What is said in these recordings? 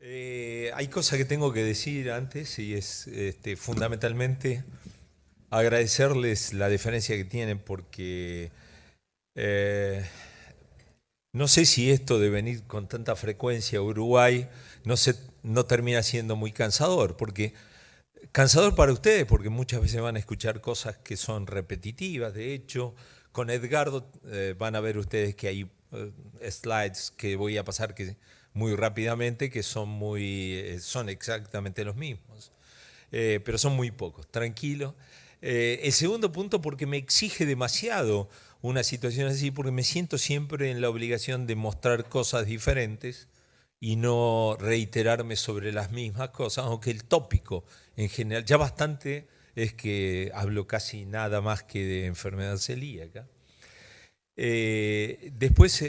Hay cosas que tengo que decir antes y es fundamentalmente agradecerles la deferencia que tienen porque eh, no sé si esto de venir con tanta frecuencia a Uruguay no termina siendo muy cansador, porque cansador para ustedes porque muchas veces van a escuchar cosas que son repetitivas. De hecho, con Edgardo van a ver ustedes que hay slides que voy a pasar que muy rápidamente que son exactamente los mismos, pero son muy pocos. Tranquilo. El segundo punto porque me exige demasiado una situación así, porque me siento siempre en la obligación de mostrar cosas diferentes y no reiterarme sobre las mismas cosas, aunque el tópico en general, ya bastante es que hablo casi nada más que de enfermedad celíaca. Después,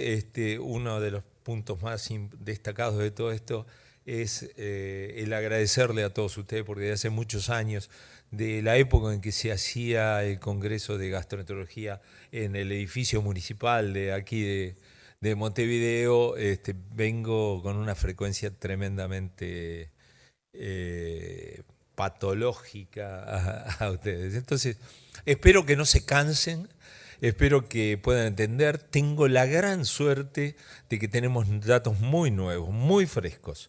uno de los puntos más destacados de todo esto es el agradecerle a todos ustedes, porque de hace muchos años, de la época en que se hacía el Congreso de Gastroenterología en el edificio municipal de aquí de Montevideo, vengo con una frecuencia tremendamente patológica a ustedes. Entonces, espero que no se cansen, espero que puedan entender. Tengo la gran suerte de que tenemos datos muy nuevos, muy frescos.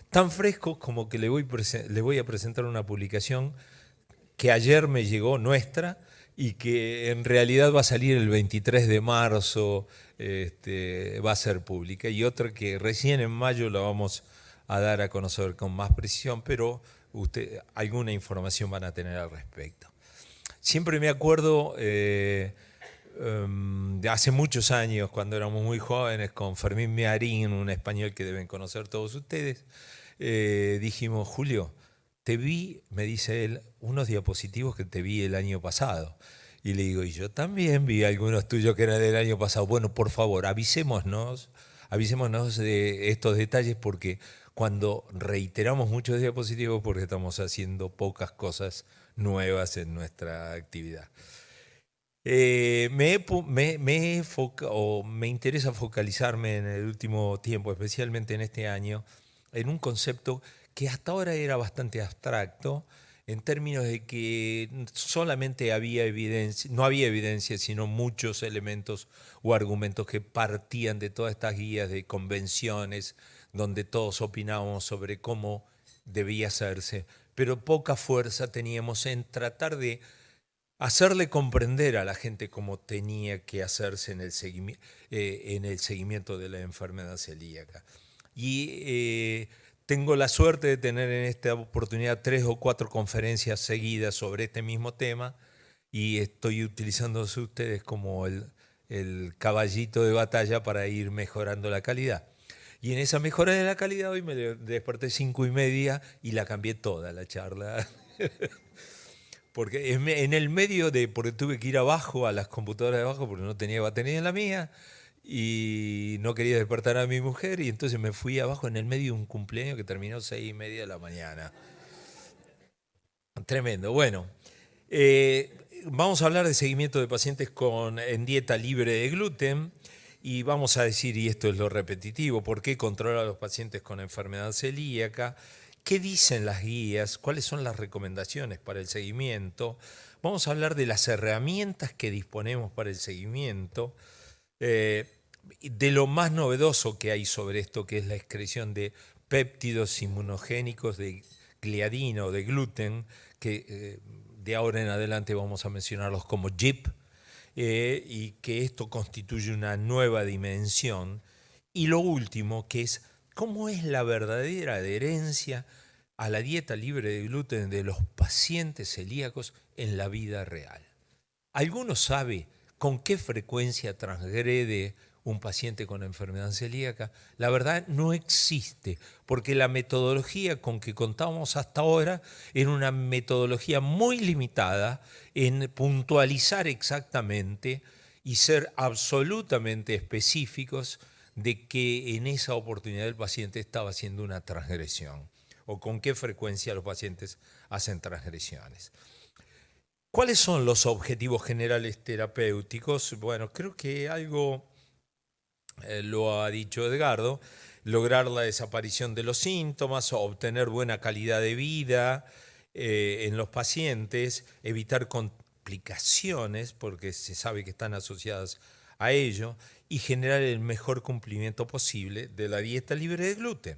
Tan frescos como que le voy a presentar una publicación que ayer me llegó nuestra y que en realidad va a salir el 23 de marzo, va a ser pública, y otra que recién en mayo la vamos a dar a conocer con más precisión, pero alguna información van a tener al respecto. Siempre me acuerdo de hace muchos años, cuando éramos muy jóvenes, con Fermín Mearín, un español que deben conocer todos ustedes, dijimos, Julio, te vi, me dice él, unos diapositivos que te vi el año pasado. Y le digo, y yo también vi algunos tuyos que eran del año pasado. Bueno, por favor, avisémonos de estos detalles porque cuando reiteramos muchos diapositivos porque estamos haciendo pocas cosas nuevas en nuestra actividad. Me interesa focalizarme en el último tiempo, especialmente en este año, en un concepto que hasta ahora era bastante abstracto, en términos de que solamente había evidencia, no había evidencia, sino muchos elementos o argumentos que partían de todas estas guías de convenciones, donde todos opinábamos sobre cómo debía hacerse, pero poca fuerza teníamos en tratar de hacerle comprender a la gente cómo tenía que hacerse en el seguimiento de la enfermedad celíaca. Y tengo la suerte de tener en esta oportunidad 3 o 4 conferencias seguidas sobre este mismo tema y estoy utilizándose ustedes como el caballito de batalla para ir mejorando la calidad. Y en esa mejora de la calidad hoy me desperté 5:30 y la cambié toda la charla. Porque en el medio porque tuve que ir abajo a las computadoras de abajo porque no tenía batería en la mía y no quería despertar a mi mujer y entonces me fui abajo en el medio de un cumpleaños que terminó 6:30 de la mañana. Tremendo. Bueno, vamos a hablar de seguimiento de pacientes en dieta libre de gluten y vamos a decir, y esto es lo repetitivo, por qué controlar a los pacientes con enfermedad celíaca, qué dicen las guías, cuáles son las recomendaciones para el seguimiento. Vamos a hablar de las herramientas que disponemos para el seguimiento, eh, de lo más novedoso que hay sobre esto, que es la excreción de péptidos inmunogénicos de gliadina o de gluten, que de ahora en adelante vamos a mencionarlos como GIP, y que esto constituye una nueva dimensión. Y lo último, que es cómo es la verdadera adherencia a la dieta libre de gluten de los pacientes celíacos en la vida real. ¿Alguno sabe con qué frecuencia transgrede un paciente con enfermedad celíaca? La verdad no existe, porque la metodología con que contábamos hasta ahora era una metodología muy limitada en puntualizar exactamente y ser absolutamente específicos de que en esa oportunidad el paciente estaba haciendo una transgresión o con qué frecuencia los pacientes hacen transgresiones. ¿Cuáles son los objetivos generales terapéuticos? Bueno, creo que algo lo ha dicho Edgardo. lograr la desaparición de los síntomas, obtener buena calidad de vida en los pacientes, evitar complicaciones, porque se sabe que están asociadas a ello, y generar el mejor cumplimiento posible de la dieta libre de gluten.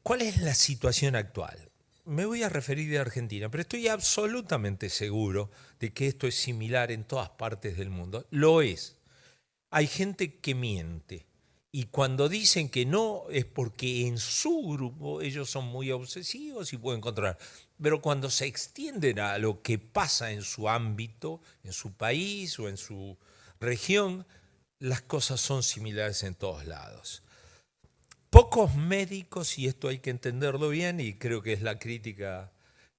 ¿Cuál es la situación actual? Me voy a referir de Argentina, pero estoy absolutamente seguro de que esto es similar en todas partes del mundo. Lo es. Hay gente que miente y cuando dicen que no es porque en su grupo ellos son muy obsesivos y pueden controlar. Pero cuando se extienden a lo que pasa en su ámbito, en su país o en su región, las cosas son similares en todos lados. Pocos médicos, y esto hay que entenderlo bien, y creo que es la crítica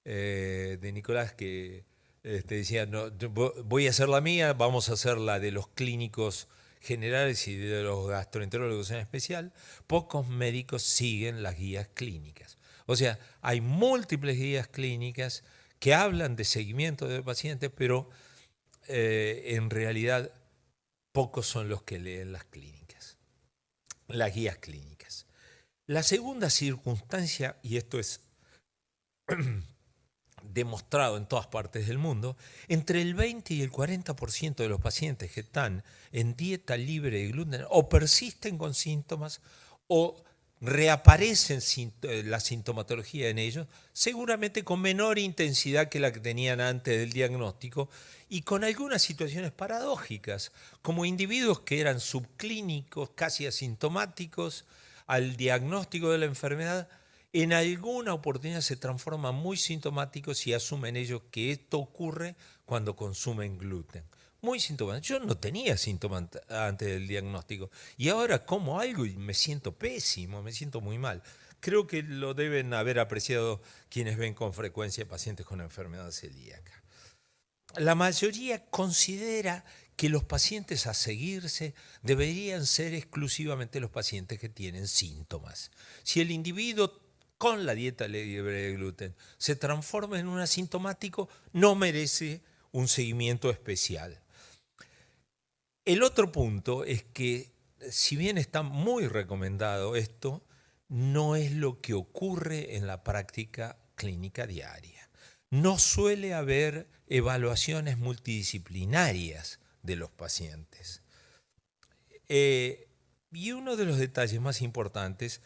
de Nicolás que decía, no, voy a hacer la mía, vamos a hacer la de los clínicos generales y de los gastroenterólogos en especial. Pocos médicos siguen las guías clínicas. O sea, hay múltiples guías clínicas que hablan de seguimiento de pacientes, pero en realidad pocos son los que leen las clínicas, las guías clínicas. La segunda circunstancia, y esto es demostrado en todas partes del mundo, entre el 20 y el 40% de los pacientes que están en dieta libre de gluten o persisten con síntomas o reaparecen la sintomatología en ellos, seguramente con menor intensidad que la que tenían antes del diagnóstico y con algunas situaciones paradójicas, como individuos que eran subclínicos, casi asintomáticos, al diagnóstico de la enfermedad, en alguna oportunidad se transforman muy sintomáticos y asumen ellos que esto ocurre cuando consumen gluten. Muy sintomáticos. Yo no tenía síntomas antes del diagnóstico y ahora como algo y me siento pésimo, me siento muy mal. Creo que lo deben haber apreciado quienes ven con frecuencia pacientes con enfermedad celíaca. La mayoría considera que los pacientes a seguirse deberían ser exclusivamente los pacientes que tienen síntomas. Si el individuo con la dieta libre de gluten se transforma en un asintomático, no merece un seguimiento especial. El otro punto es que, si bien está muy recomendado esto, no es lo que ocurre en la práctica clínica diaria. No suele haber evaluaciones multidisciplinarias de los pacientes. Y uno de los detalles más importantes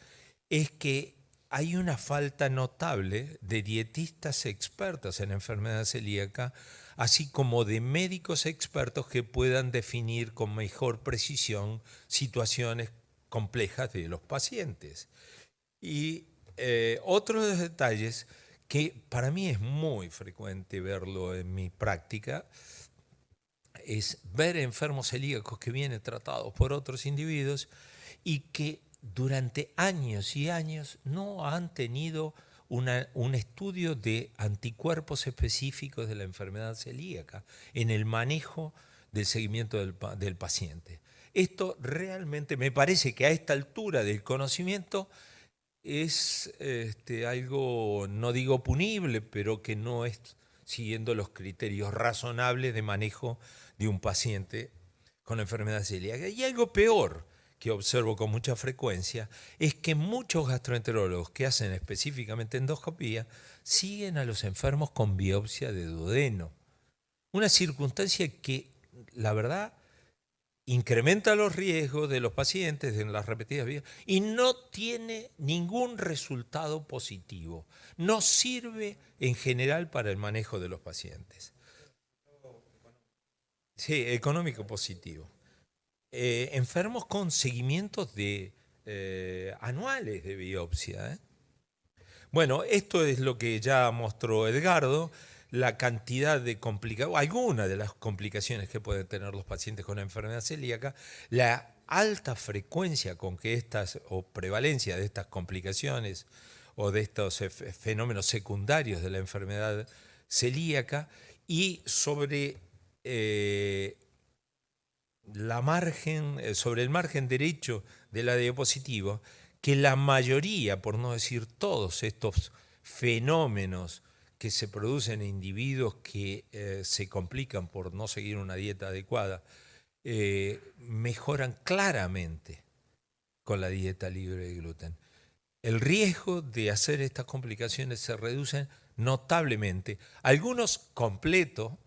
es que hay una falta notable de dietistas expertos en enfermedad celíaca, así como de médicos expertos que puedan definir con mejor precisión situaciones complejas de los pacientes. Y otro de los detalles que para mí es muy frecuente verlo en mi práctica es ver enfermos celíacos que vienen tratados por otros individuos y que durante años y años no han tenido un estudio de anticuerpos específicos de la enfermedad celíaca en el manejo del seguimiento del paciente. Esto realmente me parece que a esta altura del conocimiento es algo, no digo punible, pero que no es siguiendo los criterios razonables de manejo de un paciente con enfermedad celíaca. Y algo peor que observo con mucha frecuencia es que muchos gastroenterólogos que hacen específicamente endoscopía siguen a los enfermos con biopsia de duodeno. Una circunstancia que, la verdad, incrementa los riesgos de los pacientes en las repetidas biopsias y no tiene ningún resultado positivo. No sirve en general para el manejo de los pacientes. Sí, económico positivo. Enfermos con seguimientos anuales de biopsia. Bueno, esto es lo que ya mostró Edgardo, la cantidad de complicaciones, algunas de las complicaciones que pueden tener los pacientes con enfermedad celíaca, la alta frecuencia con que estas, o prevalencia de estas complicaciones o de estos fenómenos secundarios de la enfermedad celíaca y sobre sobre el margen derecho de la diapositiva, que la mayoría, por no decir todos estos fenómenos que se producen en individuos que se complican por no seguir una dieta adecuada, mejoran claramente con la dieta libre de gluten. El riesgo de hacer estas complicaciones se reduce notablemente. Algunos completo,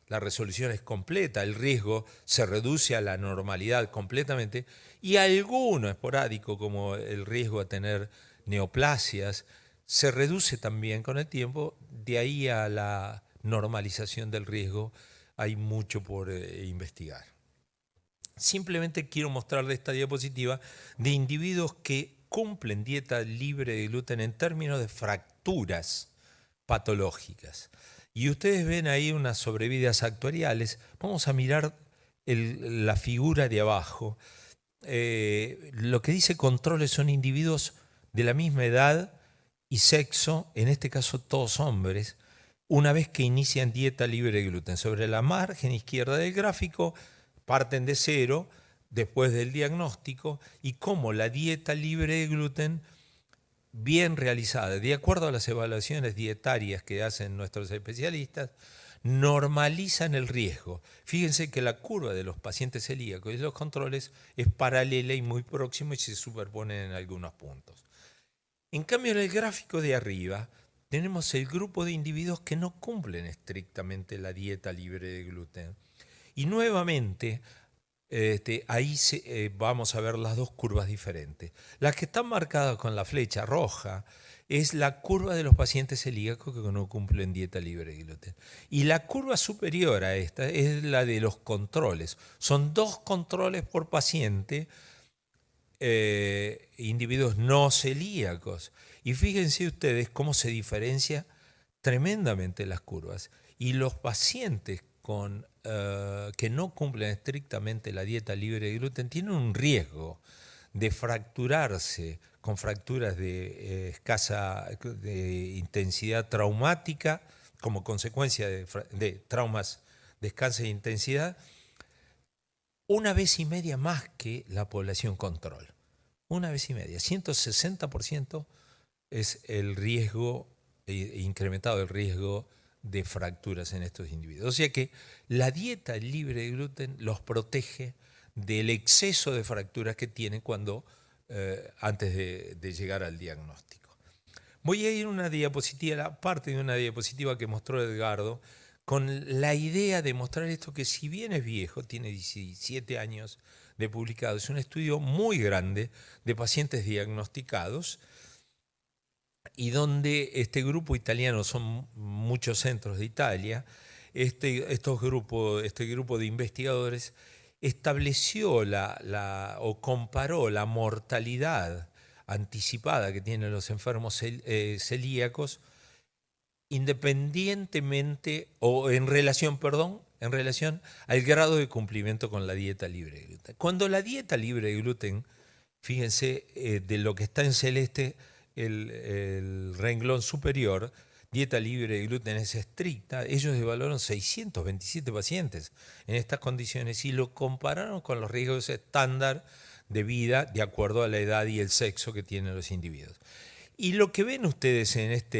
la resolución es completa, el riesgo se reduce a la normalidad completamente, y alguno esporádico, como el riesgo a tener neoplasias, se reduce también con el tiempo. De ahí a la normalización del riesgo hay mucho por investigar. Simplemente quiero mostrarle esta diapositiva de individuos que cumplen dieta libre de gluten en términos de fracturas patológicas. Y ustedes ven ahí unas sobrevidas actuariales. Vamos a mirar la figura de abajo. Lo que dice controles son individuos de la misma edad y sexo, en este caso todos hombres, una vez que inician dieta libre de gluten. Sobre la margen izquierda del gráfico parten de cero después del diagnóstico y cómo la dieta libre de gluten bien realizada, de acuerdo a las evaluaciones dietarias que hacen nuestros especialistas, normalizan el riesgo. Fíjense que la curva de los pacientes celíacos y los controles es paralela y muy próxima y se superponen en algunos puntos. En cambio, en el gráfico de arriba tenemos el grupo de individuos que no cumplen estrictamente la dieta libre de gluten. Y nuevamente, ahí vamos a ver las dos curvas diferentes. Las que están marcadas con la flecha roja es la curva de los pacientes celíacos que no cumplen dieta libre de gluten. Y la curva superior a esta es la de los controles. Son 2 controles por paciente, individuos no celíacos. Y fíjense ustedes cómo se diferencia tremendamente las curvas. Y los pacientes que no cumplen estrictamente la dieta libre de gluten tienen un riesgo de fracturarse con fracturas de escasa intensidad traumática como consecuencia de traumas de escasa intensidad, 1,5 veces más que la población control. 1,5 veces. 160% es el riesgo, incrementado el riesgo de fracturas en estos individuos. O sea que la dieta libre de gluten los protege del exceso de fracturas que tienen antes de llegar al diagnóstico. Voy a ir a una diapositiva, la parte de una diapositiva que mostró Edgardo, con la idea de mostrar esto que si bien es viejo, tiene 17 años de publicado, es un estudio muy grande de pacientes diagnosticados, y donde este grupo italiano, son muchos centros de Italia, este grupo de investigadores estableció o comparó la mortalidad anticipada que tienen los enfermos celíacos independientemente o en relación al grado de cumplimiento con la dieta libre de gluten. Cuando la dieta libre de gluten, fíjense, de lo que está en celeste, el renglón superior, dieta libre de gluten es estricta, ellos evaluaron 627 pacientes en estas condiciones y lo compararon con los riesgos estándar de vida de acuerdo a la edad y el sexo que tienen los individuos. Y lo que ven ustedes en esta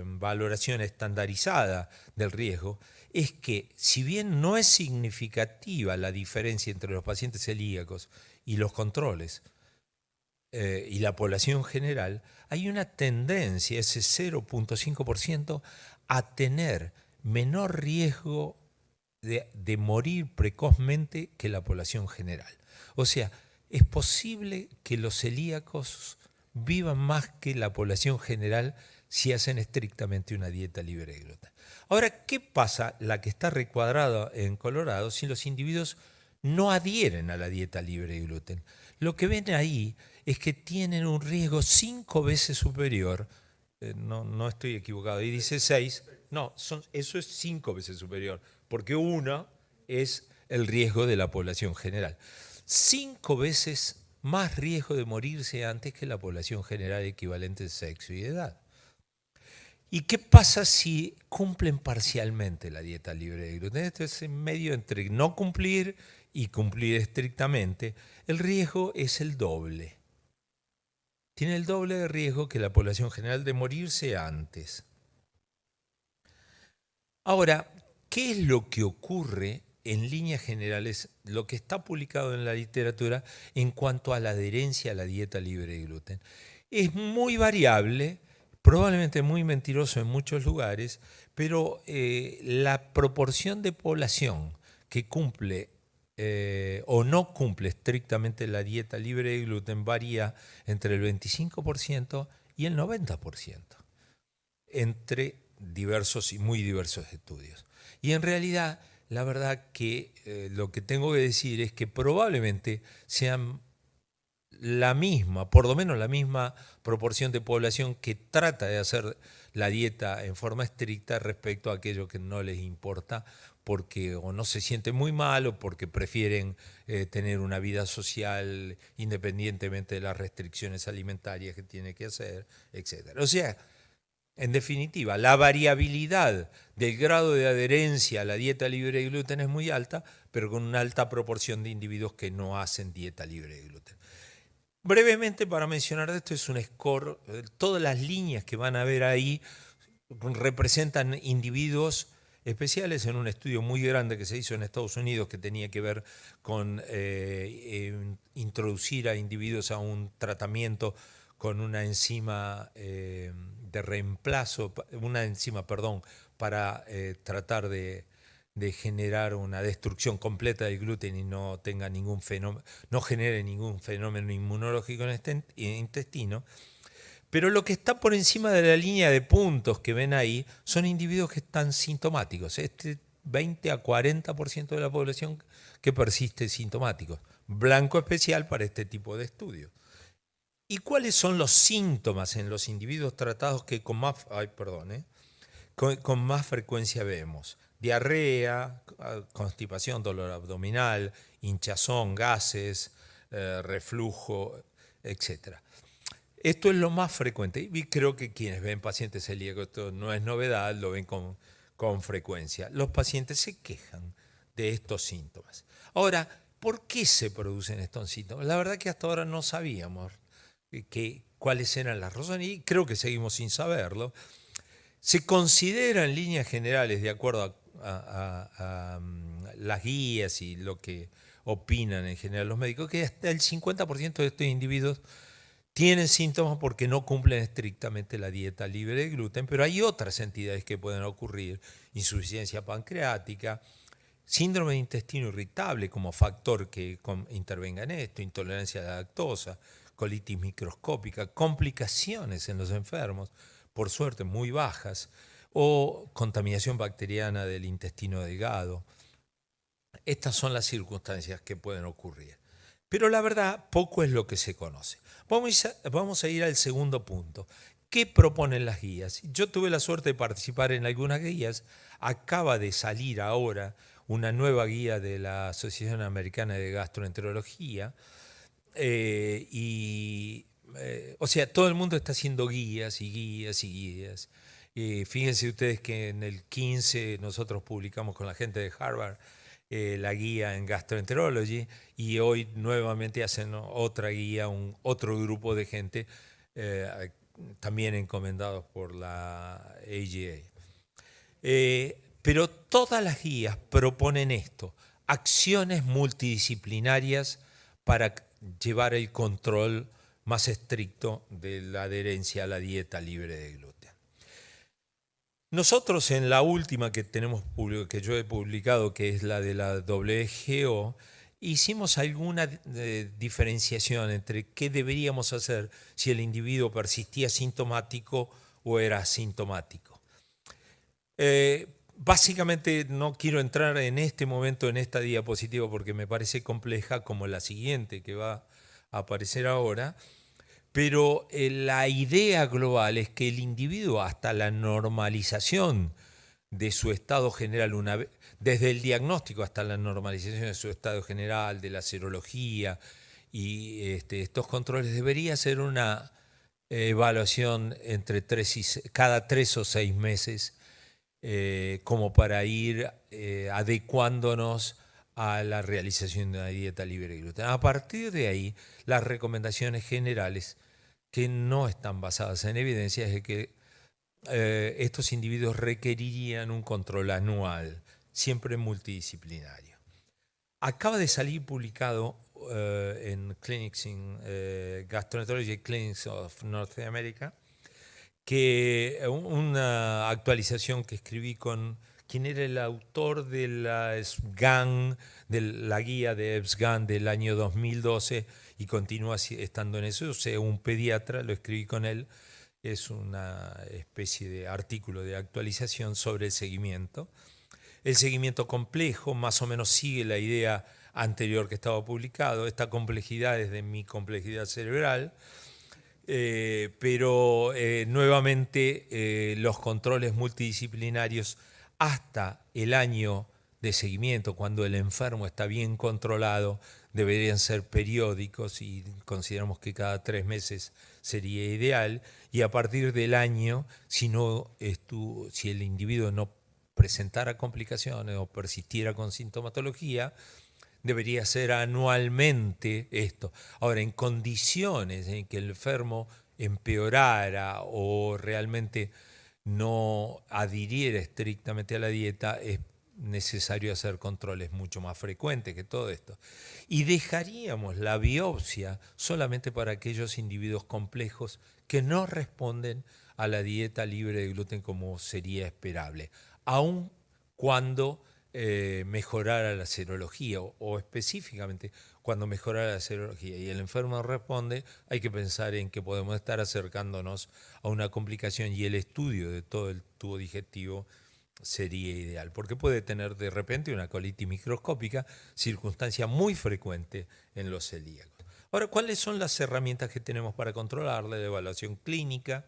valoración estandarizada del riesgo es que, si bien no es significativa la diferencia entre los pacientes celíacos y los controles y la población general, hay una tendencia, ese 0,5%, a tener menor riesgo de morir precozmente que la población general. O sea, es posible que los celíacos vivan más que la población general si hacen estrictamente una dieta libre de gluten. Ahora, ¿qué pasa, la que está recuadrada en colorado, si los individuos no adhieren a la dieta libre de gluten? Lo que ven ahí es que tienen un riesgo 5 veces superior, no estoy equivocado, ahí dice 6, no, eso es 5 veces superior, porque 1 es el riesgo de la población general. 5 veces más riesgo de morirse antes que la población general equivalente de sexo y edad. ¿Y qué pasa si cumplen parcialmente la dieta libre de gluten? Esto es en medio entre no cumplir y cumplir estrictamente. El riesgo es el doble. Tiene el doble de riesgo que la población general de morirse antes. Ahora, ¿qué es lo que ocurre en líneas generales, lo que está publicado en la literatura en cuanto a la adherencia a la dieta libre de gluten. Es muy variable, probablemente muy mentiroso en muchos lugares, pero la proporción de población que cumple o no cumple estrictamente la dieta libre de gluten varía entre el 25% y el 90%, entre diversos y muy diversos estudios. Y en realidad, la verdad que lo que tengo que decir es que probablemente sean la misma, por lo menos la misma proporción de población que trata de hacer la dieta en forma estricta respecto a aquello que no les importa porque o no se sienten muy mal o porque prefieren tener una vida social independientemente de las restricciones alimentarias que tiene que hacer, etc. O sea, en definitiva, la variabilidad del grado de adherencia a la dieta libre de gluten es muy alta, pero con una alta proporción de individuos que no hacen dieta libre de gluten. Brevemente, para mencionar esto, es un score. Todas las líneas que van a ver ahí representan individuos especiales en un estudio muy grande que se hizo en Estados Unidos que tenía que ver con introducir a individuos a un tratamiento con una enzima de reemplazo, una enzima, perdón, para tratar de generar una destrucción completa del gluten y no tenga ningún fenómeno, no genere ningún fenómeno inmunológico en el intestino. Pero lo que está por encima de la línea de puntos que ven ahí son individuos que están sintomáticos. 20 a 40% de la población que persiste sintomáticos. Blanco especial para este tipo de estudios. ¿Y cuáles son los síntomas en los individuos tratados que con más frecuencia vemos? Diarrea, constipación, dolor abdominal, hinchazón, gases, reflujo, etc. Esto es lo más frecuente y creo que quienes ven pacientes celíacos, esto no es novedad, lo ven con frecuencia. Los pacientes se quejan de estos síntomas. Ahora, ¿por qué se producen estos síntomas? La verdad que hasta ahora no sabíamos cuáles eran las razones y creo que seguimos sin saberlo. Se considera en líneas generales, de acuerdo a las guías y lo que opinan en general los médicos, que hasta el 50% de estos individuos tienen síntomas porque no cumplen estrictamente la dieta libre de gluten, pero hay otras entidades que pueden ocurrir: insuficiencia pancreática, síndrome de intestino irritable como factor que intervenga en esto, intolerancia a la lactosa, colitis microscópica, complicaciones en los enfermos, por suerte muy bajas, o contaminación bacteriana del intestino delgado. Estas son las circunstancias que pueden ocurrir. Pero la verdad, poco es lo que se conoce. Vamos a ir al segundo punto. ¿Qué proponen las guías? Yo tuve la suerte de participar en algunas guías. Acaba de salir ahora una nueva guía de la Asociación Americana de Gastroenterología. O sea, todo el mundo está haciendo guías y guías y guías. Fíjense ustedes que en el 15 nosotros publicamos con la gente de Harvard la guía en Gastroenterology y hoy nuevamente hacen otra guía, otro grupo de gente también encomendados por la AGA. Pero todas las guías proponen esto: acciones multidisciplinarias para llevar el control más estricto de la adherencia a la dieta libre de gluten. Nosotros en la última que yo he publicado, que es la de la WHO, hicimos alguna diferenciación entre qué deberíamos hacer si el individuo persistía sintomático o era asintomático. Básicamente no quiero entrar en este momento en esta diapositiva porque me parece compleja, como la siguiente que va a aparecer ahora. Pero la idea global es que el individuo, hasta la normalización de su estado general, desde el diagnóstico hasta la normalización de su estado general, de la serología y estos controles, debería ser una evaluación entre cada 3 o 6 meses, como para ir adecuándonos a la realización de una dieta libre de gluten. A partir de ahí, las recomendaciones generales que no están basadas en evidencia es de que estos individuos requerirían un control anual, siempre multidisciplinario. Acaba de salir publicado en Clinics in Gastroenterology Clinics of North America, que una actualización que escribí con quien era el autor de la SGAN, de la guía de EBSGAN del año 2012 y continúa estando en eso, o sea, un pediatra, lo escribí con él, es una especie de artículo de actualización sobre el seguimiento. El seguimiento complejo más o menos sigue la idea anterior que estaba publicado. Esta complejidad es de mi complejidad cerebral, pero nuevamente los controles multidisciplinarios hasta el año de seguimiento, cuando el enfermo está bien controlado, deberían ser periódicos y consideramos que cada 3 meses sería ideal. Y a partir del año, si el individuo no presentara complicaciones o persistiera con sintomatología, debería ser anualmente esto. Ahora, en condiciones en que el enfermo empeorara o realmente no adhiriera estrictamente a la dieta, es necesario hacer controles mucho más frecuentes que todo esto. Y dejaríamos la biopsia solamente para aquellos individuos complejos que no responden a la dieta libre de gluten como sería esperable, aun cuando mejorara la serología o específicamente cuando mejorara la serología y el enfermo no responde, hay que pensar en que podemos estar acercándonos a una complicación y el estudio de todo el tubo digestivo sería ideal, porque puede tener de repente una colitis microscópica, circunstancia muy frecuente en los celíacos. Ahora, ¿cuáles son las herramientas que tenemos para controlarla? La evaluación clínica,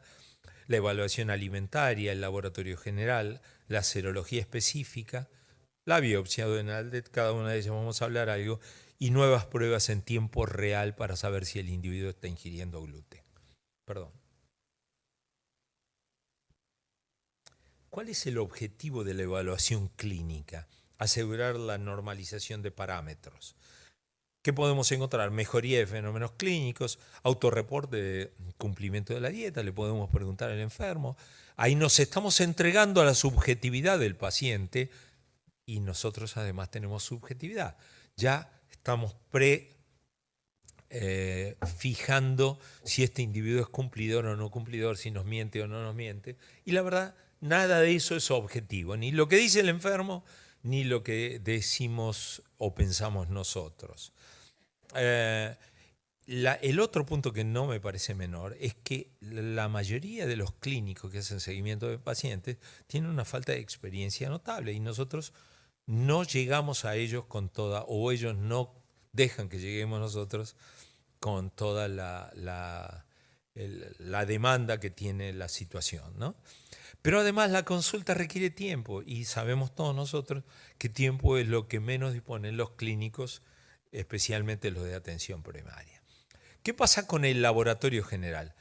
la evaluación alimentaria, el laboratorio general, la serología específica, la biopsia duodenal, de cada una de ellas vamos a hablar algo, y nuevas pruebas en tiempo real para saber si el individuo está ingiriendo gluten. Perdón. ¿Cuál es el objetivo de la evaluación clínica? Asegurar la normalización de parámetros. ¿Qué podemos encontrar? Mejoría de fenómenos clínicos, autorreporte de cumplimiento de la dieta, le podemos preguntar al enfermo. Ahí nos estamos entregando a la subjetividad del paciente y nosotros además tenemos subjetividad. Ya estamos fijando si este individuo es cumplidor o no cumplidor, si nos miente o no nos miente. Y la verdad, nada de eso es objetivo, ni lo que dice el enfermo, ni lo que decimos o pensamos nosotros. El otro punto que no me parece menor es que la mayoría de los clínicos que hacen seguimiento de pacientes tienen una falta de experiencia notable y nosotros no llegamos a ellos con toda, o ellos no dejan que lleguemos nosotros con toda la demanda que tiene la situación, ¿no? Pero además la consulta requiere tiempo y sabemos todos nosotros que tiempo es lo que menos disponen los clínicos, especialmente los de atención primaria. ¿Qué pasa con el laboratorio general?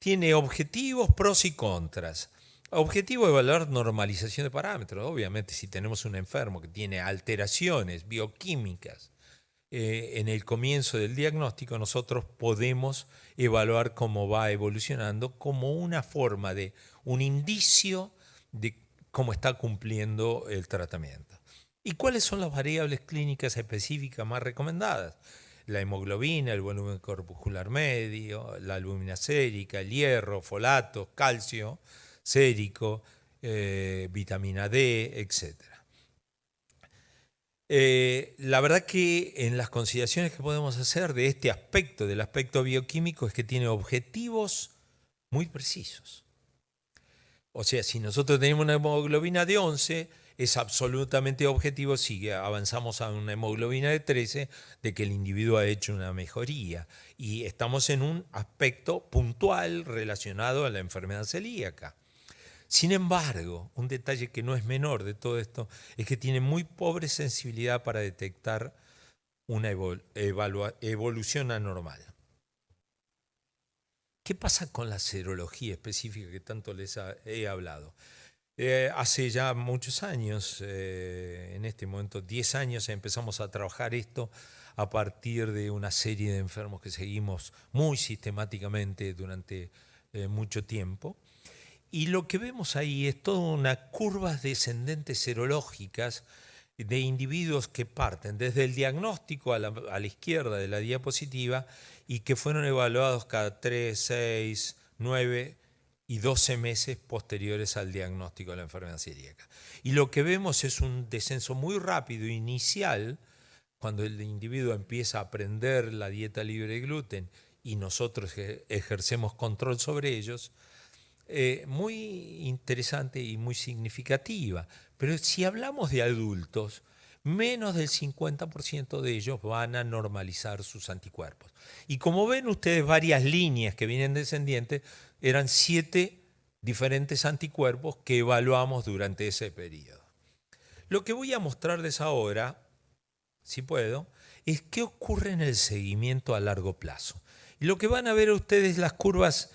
Tiene objetivos, pros y contras. Objetivo, evaluar normalización de parámetros. Obviamente, si tenemos un enfermo que tiene alteraciones bioquímicas en el comienzo del diagnóstico, nosotros podemos evaluar cómo va evolucionando como una forma de un indicio de cómo está cumpliendo el tratamiento. ¿Y cuáles son las variables clínicas específicas más recomendadas? La hemoglobina, el volumen corpuscular medio, la albúmina sérica, el hierro, folato, calcio sérico, vitamina D, etc. La verdad que en las consideraciones que podemos hacer de este aspecto, del aspecto bioquímico, es que tiene objetivos muy precisos. O sea, si nosotros tenemos una hemoglobina de 11, es absolutamente objetivo si avanzamos a una hemoglobina de 13 de que el individuo ha hecho una mejoría. Y estamos en un aspecto puntual relacionado a la enfermedad celíaca. Sin embargo, un detalle que no es menor de todo esto es que tiene muy pobre sensibilidad para detectar una evolución anormal. ¿Qué pasa con la serología específica que tanto les he hablado? Hace ya muchos años, en este momento 10 años, empezamos a trabajar esto a partir de una serie de enfermos que seguimos muy sistemáticamente durante mucho tiempo. Y lo que vemos ahí es toda una curvas descendentes serológicas de individuos que parten desde el diagnóstico a la izquierda de la diapositiva y que fueron evaluados cada 3, 6, 9 y 12 meses posteriores al diagnóstico de la enfermedad celíaca. Y lo que vemos es un descenso muy rápido inicial, cuando el individuo empieza a aprender la dieta libre de gluten y nosotros ejercemos control sobre ellos, muy interesante y muy significativa. Pero si hablamos de adultos, menos del 50% de ellos van a normalizar sus anticuerpos. Y como ven ustedes varias líneas que vienen descendientes, eran 7 diferentes anticuerpos que evaluamos durante ese periodo. Lo que voy a mostrarles ahora, si puedo, es qué ocurre en el seguimiento a largo plazo. Y lo que van a ver ustedes las curvas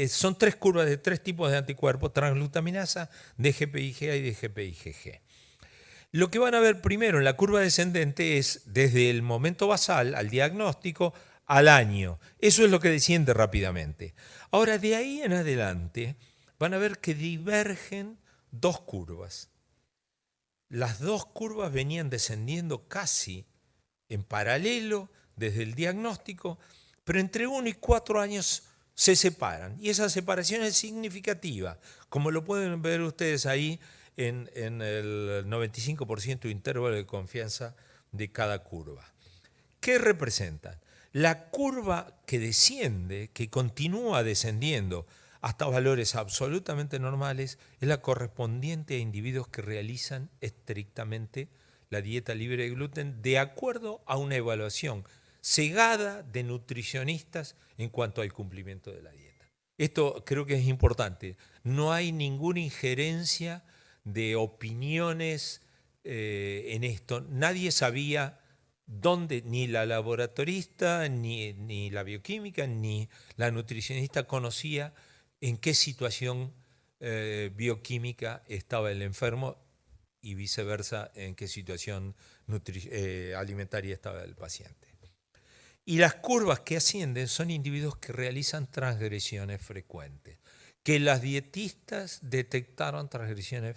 son 3 curvas de 3 tipos de anticuerpos: transglutaminasa, DGPI-GA y DGPI-GG. Lo que van a ver primero en la curva descendente es desde el momento basal al diagnóstico al año. Eso es lo que desciende rápidamente. Ahora, de ahí en adelante, van a ver que divergen 2 curvas. Las 2 curvas venían descendiendo casi en paralelo desde el diagnóstico, pero entre 1 y 4 años se separan. Y esa separación es significativa, como lo pueden ver ustedes ahí en el 95% intervalo de confianza de cada curva. ¿Qué representan? La curva que desciende, que continúa descendiendo hasta valores absolutamente normales, es la correspondiente a individuos que realizan estrictamente la dieta libre de gluten de acuerdo a una evaluación cegada de nutricionistas en cuanto al cumplimiento de la dieta. Esto creo que es importante. No hay ninguna injerencia de opiniones en esto. Nadie sabía dónde, ni la laboratorista, ni la bioquímica, ni la nutricionista conocía en qué situación bioquímica estaba el enfermo y viceversa, en qué situación alimentaria estaba el paciente. Y las curvas que ascienden son individuos que realizan transgresiones frecuentes, que las dietistas detectaron transgresiones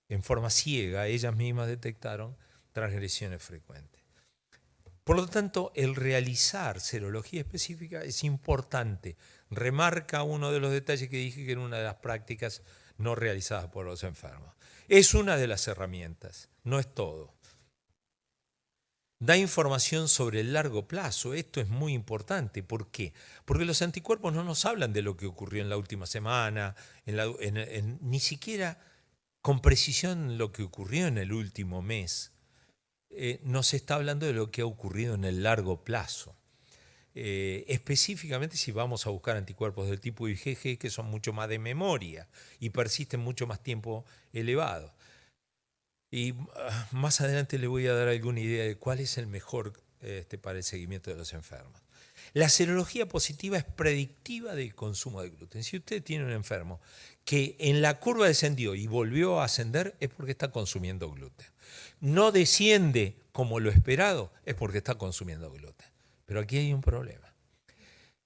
en forma ciega, ellas mismas detectaron transgresiones frecuentes. Por lo tanto, el realizar serología específica es importante. Remarca uno de los detalles que dije, que era una de las prácticas no realizadas por los enfermos. Es una de las herramientas, no es todo. Da información sobre el largo plazo. Esto es muy importante. ¿Por qué? Porque los anticuerpos no nos hablan de lo que ocurrió en la última semana, ni siquiera con precisión lo que ocurrió en el último mes. Nos está hablando de lo que ha ocurrido en el largo plazo. Específicamente si vamos a buscar anticuerpos del tipo IgG, que son mucho más de memoria y persisten mucho más tiempo elevado. Y más adelante le voy a dar alguna idea de cuál es el mejor para el seguimiento de los enfermos. La serología positiva es predictiva del consumo de gluten. Si usted tiene un enfermo que en la curva descendió y volvió a ascender, es porque está consumiendo gluten. No desciende como lo esperado, es porque está consumiendo gluten. Pero aquí hay un problema.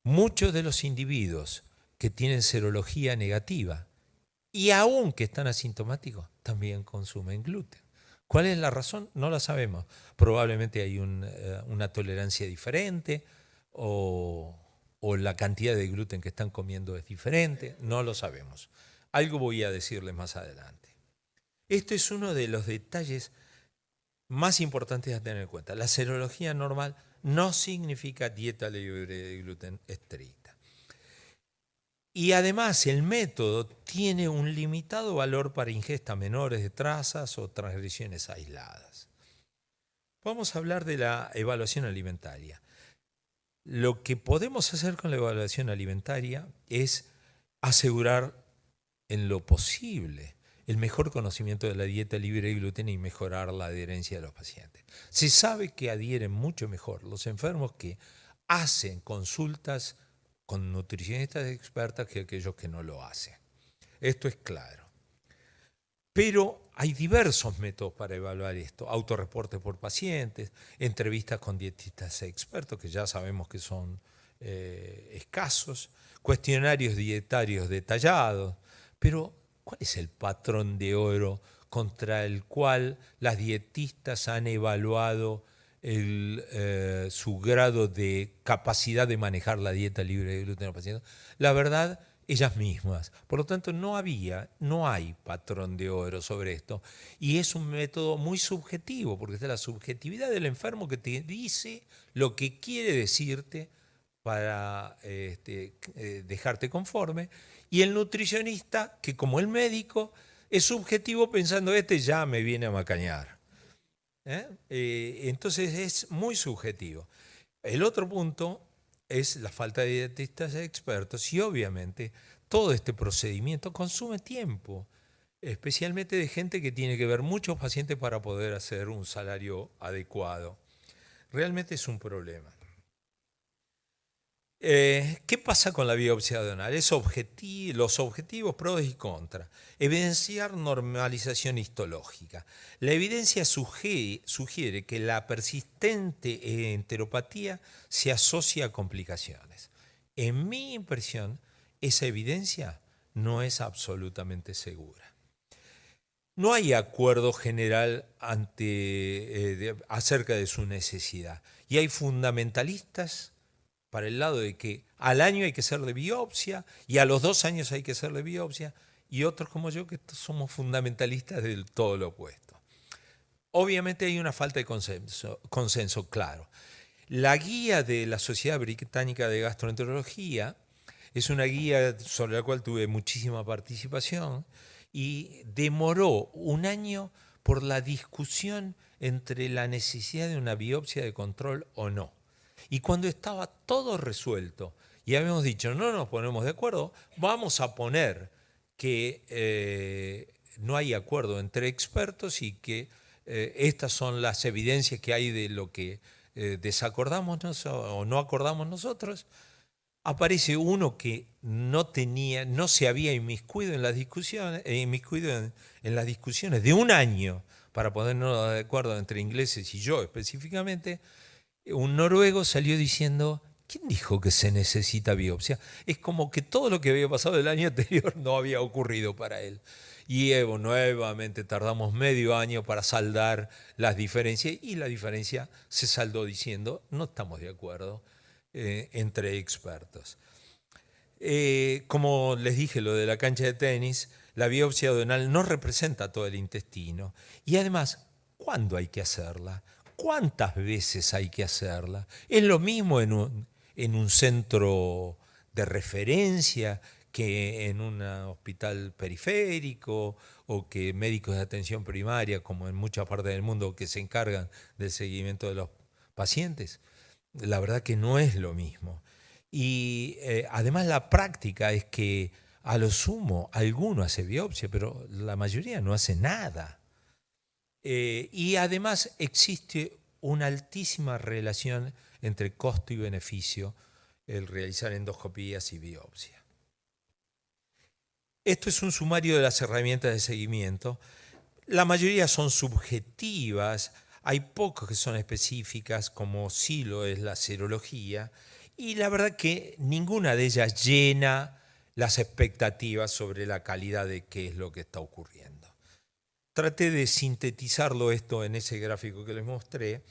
Muchos de los individuos que tienen serología negativa y aún que están asintomáticos, también consumen gluten. ¿Cuál es la razón? No la sabemos. Probablemente hay una tolerancia diferente o la cantidad de gluten que están comiendo es diferente. No lo sabemos. Algo voy a decirles más adelante. Esto es uno de los detalles más importantes a tener en cuenta. La serología normal no significa dieta libre de gluten estricta. Y además el método tiene un limitado valor para ingesta menores de trazas o transgresiones aisladas. Vamos a hablar de la evaluación alimentaria. Lo que podemos hacer con la evaluación alimentaria es asegurar en lo posible el mejor conocimiento de la dieta libre de gluten y mejorar la adherencia de los pacientes. Se sabe que adhieren mucho mejor los enfermos que hacen consultas con nutricionistas expertas que aquellos que no lo hacen. Esto es claro. Pero hay diversos métodos para evaluar esto. Autorreportes por pacientes, entrevistas con dietistas expertos, que ya sabemos que son escasos, cuestionarios dietarios detallados. Pero, ¿cuál es el patrón de oro contra el cual las dietistas han evaluado su grado de capacidad de manejar la dieta libre de gluten en los pacientes. La verdad, ellas mismas. Por lo tanto, no hay patrón de oro sobre esto. Y es un método muy subjetivo, porque está la subjetividad del enfermo que te dice lo que quiere decirte para dejarte conforme, y el nutricionista, que como el médico, es subjetivo pensando, ya me viene a macañar. Entonces es muy subjetivo. El otro punto es la falta de dietistas expertos, y obviamente todo este procedimiento consume tiempo, especialmente de gente que tiene que ver muchos pacientes para poder hacer un salario adecuado. Realmente es un problema. ¿Qué pasa con la biopsia duodenal? Los objetivos, pros y contras. Evidenciar normalización histológica. La evidencia sugiere que la persistente enteropatía se asocia a complicaciones. En mi impresión, esa evidencia no es absolutamente segura. No hay acuerdo general acerca de su necesidad, y hay fundamentalistas para el lado de que al año hay que hacerle biopsia y a los 2 años hay que hacerle biopsia, y otros como yo que somos fundamentalistas del todo lo opuesto. Obviamente hay una falta de consenso claro. La guía de la Sociedad Británica de Gastroenterología es una guía sobre la cual tuve muchísima participación, y demoró 1 año por la discusión entre la necesidad de una biopsia de control o no. Y cuando estaba todo resuelto y habíamos dicho, no nos ponemos de acuerdo, vamos a poner que no hay acuerdo entre expertos y que estas son las evidencias que hay de lo que desacordamos o no acordamos nosotros, aparece uno que no se había inmiscuido en las discusiones, en las discusiones de 1 año para ponernos de acuerdo entre ingleses y yo específicamente. Un noruego salió diciendo, ¿quién dijo que se necesita biopsia? Es como que todo lo que había pasado el año anterior no había ocurrido para él. Y nuevamente tardamos medio año para saldar las diferencias, y la diferencia se saldó diciendo, no estamos de acuerdo entre expertos. Como les dije, lo de la cancha de tenis, la biopsia duodenal no representa todo el intestino. Y además, ¿cuándo hay que hacerla? ¿Cuántas veces hay que hacerla? Es lo mismo en un centro de referencia que en un hospital periférico, o que médicos de atención primaria, como en muchas partes del mundo, que se encargan del seguimiento de los pacientes. La verdad que no es lo mismo. Y además la práctica es que a lo sumo alguno hace biopsia, pero la mayoría no hace nada. Y además existe una altísima relación entre costo y beneficio el realizar endoscopías y biopsia. Esto es un sumario de las herramientas de seguimiento. La mayoría son subjetivas, hay pocas que son específicas, como sí lo es la serología, y la verdad que ninguna de ellas llena las expectativas sobre la calidad de qué es lo que está ocurriendo. Traté de sintetizarlo esto en ese gráfico que les mostré,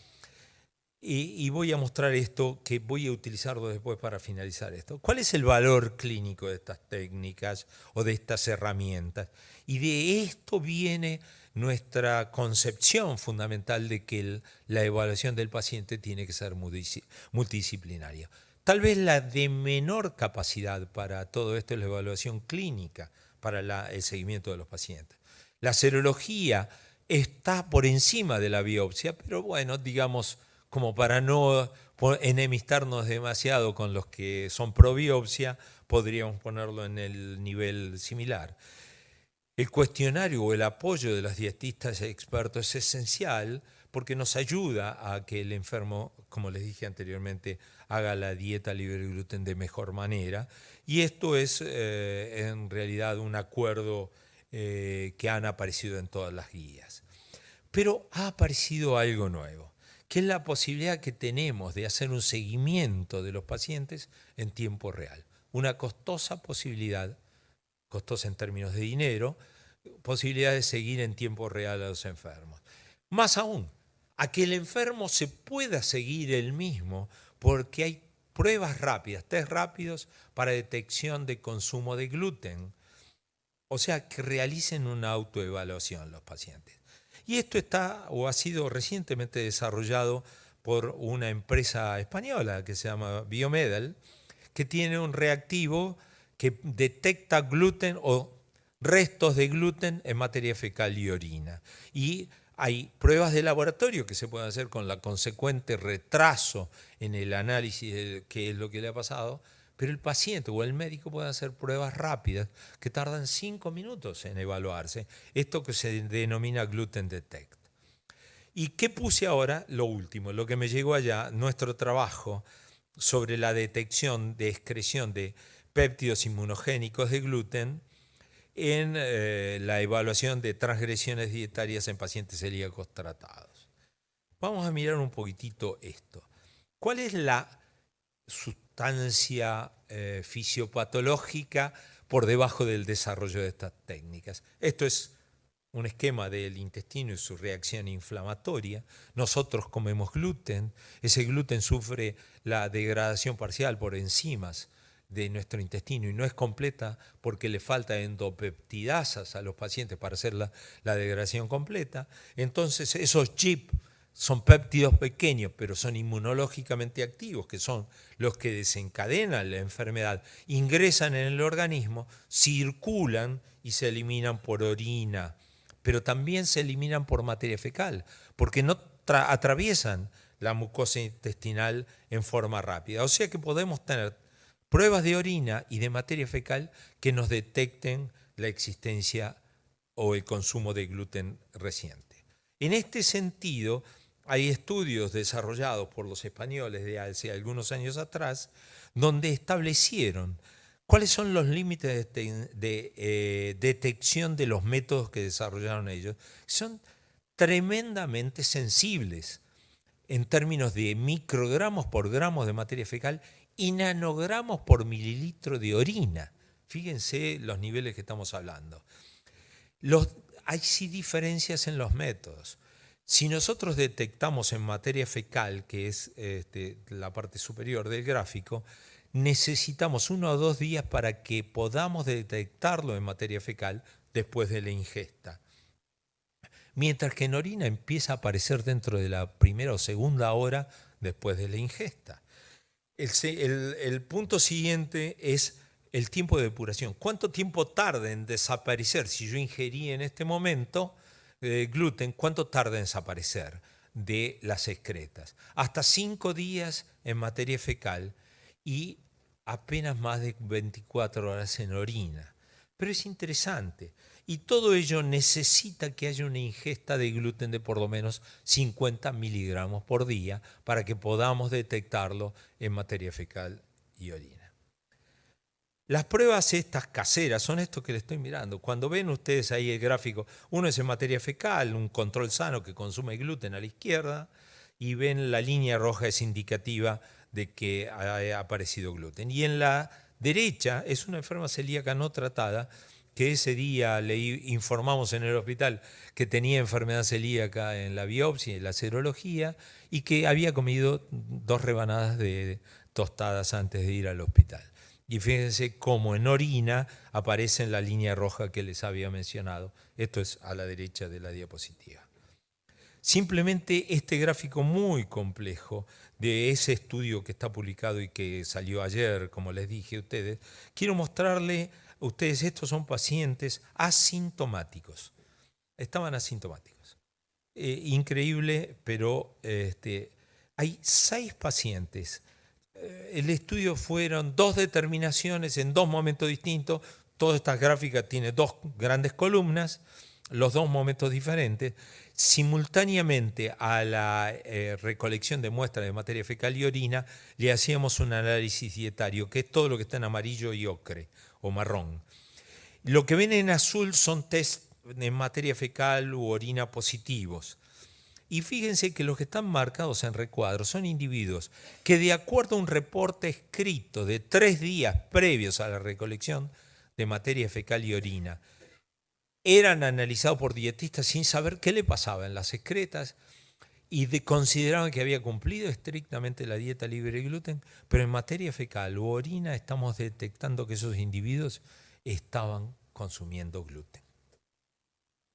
y voy a mostrar esto, que voy a utilizarlo después para finalizar esto. ¿Cuál es el valor clínico de estas técnicas o de estas herramientas? Y de esto viene nuestra concepción fundamental de que la evaluación del paciente tiene que ser multidisciplinaria. Tal vez la de menor capacidad para todo esto es la evaluación clínica para el seguimiento de los pacientes. La serología está por encima de la biopsia, pero bueno, digamos, como para no enemistarnos demasiado con los que son pro biopsia, podríamos ponerlo en el nivel similar. El cuestionario o el apoyo de los dietistas expertos es esencial, porque nos ayuda a que el enfermo, como les dije anteriormente, haga la dieta libre de gluten de mejor manera. Y esto es en realidad un acuerdo que han aparecido en todas las guías. Pero ha aparecido algo nuevo, que es la posibilidad que tenemos de hacer un seguimiento de los pacientes en tiempo real. Una costosa posibilidad, costosa en términos de dinero, posibilidad de seguir en tiempo real a los enfermos. Más aún, a que el enfermo se pueda seguir él mismo, porque hay pruebas rápidas, test rápidos para detección de consumo de gluten. O sea, que realicen una autoevaluación los pacientes. Y esto está o ha sido recientemente desarrollado por una empresa española que se llama Biomedal, que tiene un reactivo que detecta gluten o restos de gluten en materia fecal y orina. Y hay pruebas de laboratorio que se pueden hacer con la consecuente retraso en el análisis de qué es lo que le ha pasado, pero el paciente o el médico puede hacer pruebas rápidas que tardan 5 minutos en evaluarse. Esto que se denomina Gluten Detect. ¿Y qué puse ahora? Lo último, lo que me llegó allá, nuestro trabajo sobre la detección de excreción de péptidos inmunogénicos de gluten en la evaluación de transgresiones dietarias en pacientes celíacos tratados. Vamos a mirar un poquitito esto. ¿Cuál es la sustancia fisiopatológica por debajo del desarrollo de estas técnicas? Esto es un esquema del intestino y su reacción inflamatoria. Nosotros comemos gluten, ese gluten sufre la degradación parcial por enzimas de nuestro intestino y no es completa porque le falta endopeptidasas a los pacientes para hacer la degradación completa. Entonces esos GIP son péptidos pequeños, pero son inmunológicamente activos, que son los que desencadenan la enfermedad, ingresan en el organismo, circulan y se eliminan por orina, pero también se eliminan por materia fecal, porque no atraviesan la mucosa intestinal en forma rápida. O sea que podemos tener pruebas de orina y de materia fecal que nos detecten la existencia o el consumo de gluten reciente. En este sentido, hay estudios desarrollados por los españoles de hace algunos años atrás donde establecieron cuáles son los límites de detección de los métodos que desarrollaron ellos. Son tremendamente sensibles en términos de microgramos por gramos de materia fecal y nanogramos por mililitro de orina. Fíjense los niveles que estamos hablando. Hay sí diferencias en los métodos. Si nosotros detectamos en materia fecal, que es la parte superior del gráfico, necesitamos 1 o 2 días para que podamos detectarlo en materia fecal después de la ingesta. Mientras que en orina empieza a aparecer dentro de la primera o segunda hora después de la ingesta. El punto siguiente es el tiempo de depuración. ¿Cuánto tiempo tarda en desaparecer? Si yo ingerí en este momento gluten, ¿cuánto tarda en desaparecer de las excretas? Hasta 5 días en materia fecal y apenas más de 24 horas en orina. Pero es interesante. Y todo ello necesita que haya una ingesta de gluten de por lo menos 50 miligramos por día para que podamos detectarlo en materia fecal y orina. Las pruebas estas caseras son esto que le estoy mirando. Cuando ven ustedes ahí el gráfico, uno es en materia fecal, un control sano que consume gluten a la izquierda, y ven la línea roja es indicativa de que ha aparecido gluten. Y en la derecha es una enferma celíaca no tratada, que ese día le informamos en el hospital que tenía enfermedad celíaca en la biopsia y la serología y que había comido 2 rebanadas de tostadas antes de ir al hospital. Y fíjense cómo en orina aparece en la línea roja que les había mencionado. Esto es a la derecha de la diapositiva. Simplemente este gráfico muy complejo de ese estudio que está publicado y que salió ayer, como les dije a ustedes, quiero mostrarle a ustedes, estos son pacientes asintomáticos. Estaban asintomáticos. Increíble, pero hay 6 pacientes. El estudio fueron 2 determinaciones en 2 momentos distintos. Todas estas gráficas tienen 2 grandes columnas, los 2 momentos diferentes. Simultáneamente a la recolección de muestras de materia fecal y orina, le hacíamos un análisis dietario, que es todo lo que está en amarillo y ocre o marrón. Lo que ven en azul son test en materia fecal u orina positivos. Y fíjense que los que están marcados en recuadro son individuos que, de acuerdo a un reporte escrito de 3 días previos a la recolección de materia fecal y orina, eran analizados por dietistas sin saber qué le pasaba en las excretas y consideraban que había cumplido estrictamente la dieta libre de gluten, pero en materia fecal u orina estamos detectando que esos individuos estaban consumiendo gluten.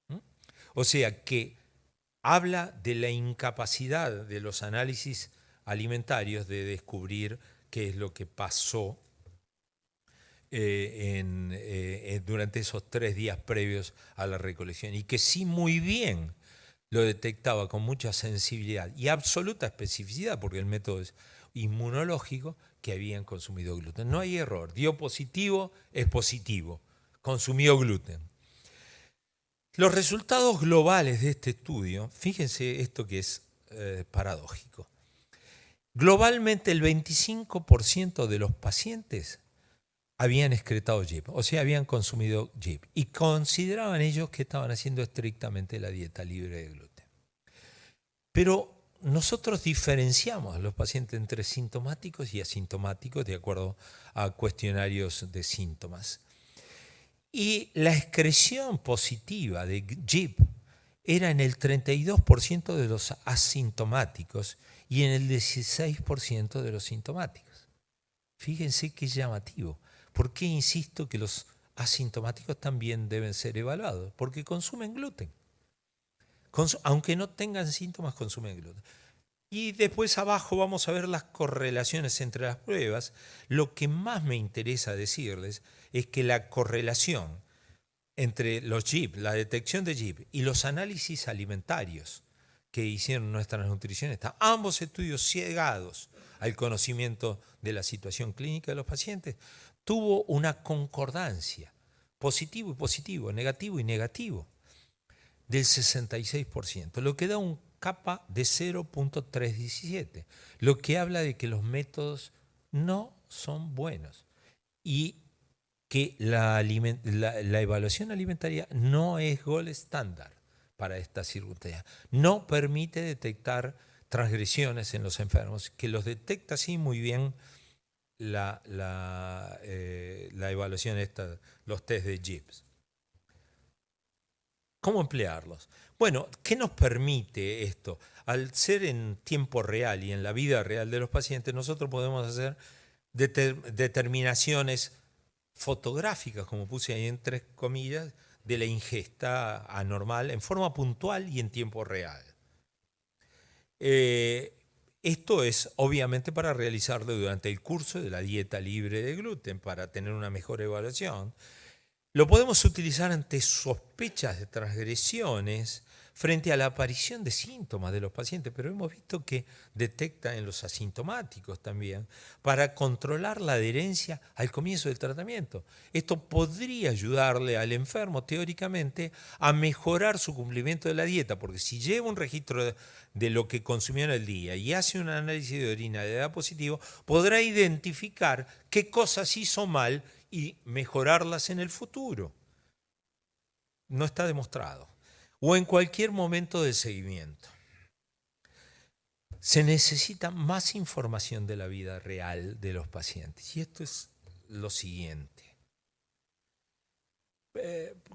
¿Mm? O sea que habla de la incapacidad de los análisis alimentarios de descubrir qué es lo que pasó durante esos 3 días previos a la recolección, y que sí muy bien lo detectaba con mucha sensibilidad y absoluta especificidad, porque el método es inmunológico, que habían consumido gluten. No hay error, dio positivo, es positivo, consumió gluten. Los resultados globales de este estudio, fíjense esto que es paradójico. Globalmente el 25% de los pacientes habían excretado JIP, o sea, habían consumido JIP, y consideraban ellos que estaban haciendo estrictamente la dieta libre de gluten. Pero nosotros diferenciamos a los pacientes entre sintomáticos y asintomáticos de acuerdo a cuestionarios de síntomas. Y la excreción positiva de JIP era en el 32% de los asintomáticos y en el 16% de los sintomáticos. Fíjense qué llamativo. ¿Por qué insisto que los asintomáticos también deben ser evaluados? Porque consumen gluten. Aunque no tengan síntomas, consumen gluten. Y después abajo vamos a ver las correlaciones entre las pruebas. Lo que más me interesa decirles es que la correlación entre los JIP, la detección de JIP y los análisis alimentarios que hicieron nuestras nutricionistas, ambos estudios ciegados al conocimiento de la situación clínica de los pacientes, tuvo una concordancia, positivo y positivo, negativo y negativo, del 66%, lo que da un kappa de 0.317, lo que habla de que los métodos no son buenos y que la evaluación alimentaria no es gold estándar para esta circunstancia. No permite detectar transgresiones en los enfermos, que los detecta sí muy bien la evaluación los test de JIPS. ¿Cómo emplearlos? Bueno, ¿qué nos permite esto? Al ser en tiempo real y en la vida real de los pacientes, nosotros podemos hacer determinaciones fotográficas, como puse ahí entre comillas, de la ingesta anormal en forma puntual y en tiempo real. Esto es obviamente para realizarlo durante el curso de la dieta libre de gluten, para tener una mejor evaluación. Lo podemos utilizar ante sospechas de transgresiones frente a la aparición de síntomas de los pacientes, pero hemos visto que detecta en los asintomáticos también para controlar la adherencia al comienzo del tratamiento. Esto podría ayudarle al enfermo teóricamente a mejorar su cumplimiento de la dieta, porque si lleva un registro de lo que consumió en el día y hace un análisis de orina y le da positivo, podrá identificar qué cosas hizo mal y mejorarlas en el futuro. No está demostrado. O en cualquier momento del seguimiento. Se necesita más información de la vida real de los pacientes. Y esto es lo siguiente.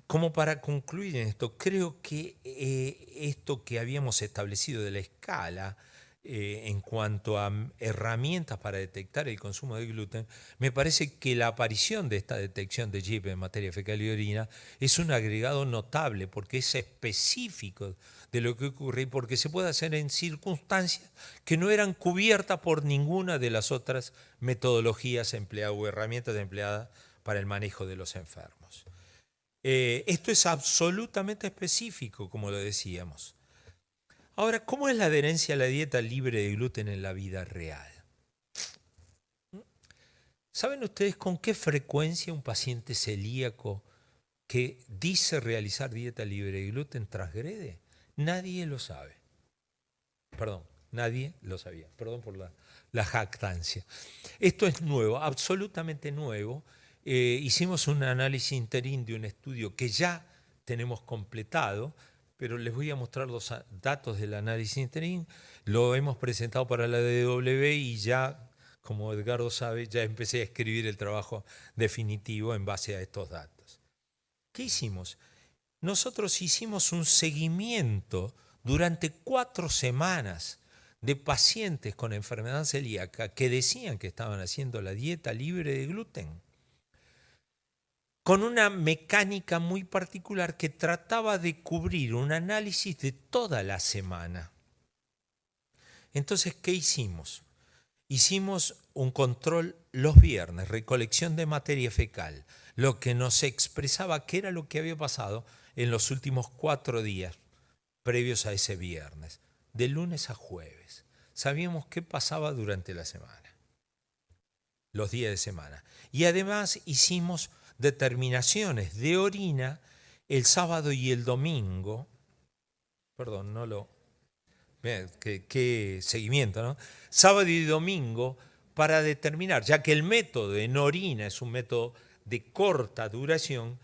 Como para concluir en esto, creo que esto que habíamos establecido de la escala en cuanto a herramientas para detectar el consumo de gluten, me parece que la aparición de esta detección de JIP en materia fecal y orina es un agregado notable porque es específico de lo que ocurre y porque se puede hacer en circunstancias que no eran cubiertas por ninguna de las otras metodologías empleadas o herramientas empleadas para el manejo de los enfermos. Esto es absolutamente específico, como lo decíamos. Ahora, ¿cómo es la adherencia a la dieta libre de gluten en la vida real? ¿Saben ustedes con qué frecuencia un paciente celíaco que dice realizar dieta libre de gluten transgrede? Nadie lo sabe. Perdón, nadie lo sabía. Perdón por la jactancia. Esto es nuevo, absolutamente nuevo. Hicimos un análisis interín de un estudio que ya tenemos completado, pero les voy a mostrar los datos del análisis interín. Lo hemos presentado para la DW y ya, como Edgardo sabe, ya empecé a escribir el trabajo definitivo en base a estos datos. ¿Qué hicimos? nosotros hicimos un seguimiento durante 4 semanas de pacientes con enfermedad celíaca que decían que estaban haciendo la dieta libre de gluten, con una mecánica muy particular que trataba de cubrir un análisis de toda la semana. Entonces, ¿qué hicimos? Hicimos un control los viernes, recolección de materia fecal, lo que nos expresaba qué era lo que había pasado en los últimos 4 días previos a ese viernes, de lunes a jueves. Sabíamos qué pasaba durante la semana, los días de semana. Y además hicimos determinaciones de orina el sábado y el domingo. Perdón, no lo... Bien, qué seguimiento, ¿no? Sábado y domingo para determinar, ya que el método en orina es un método de corta duración,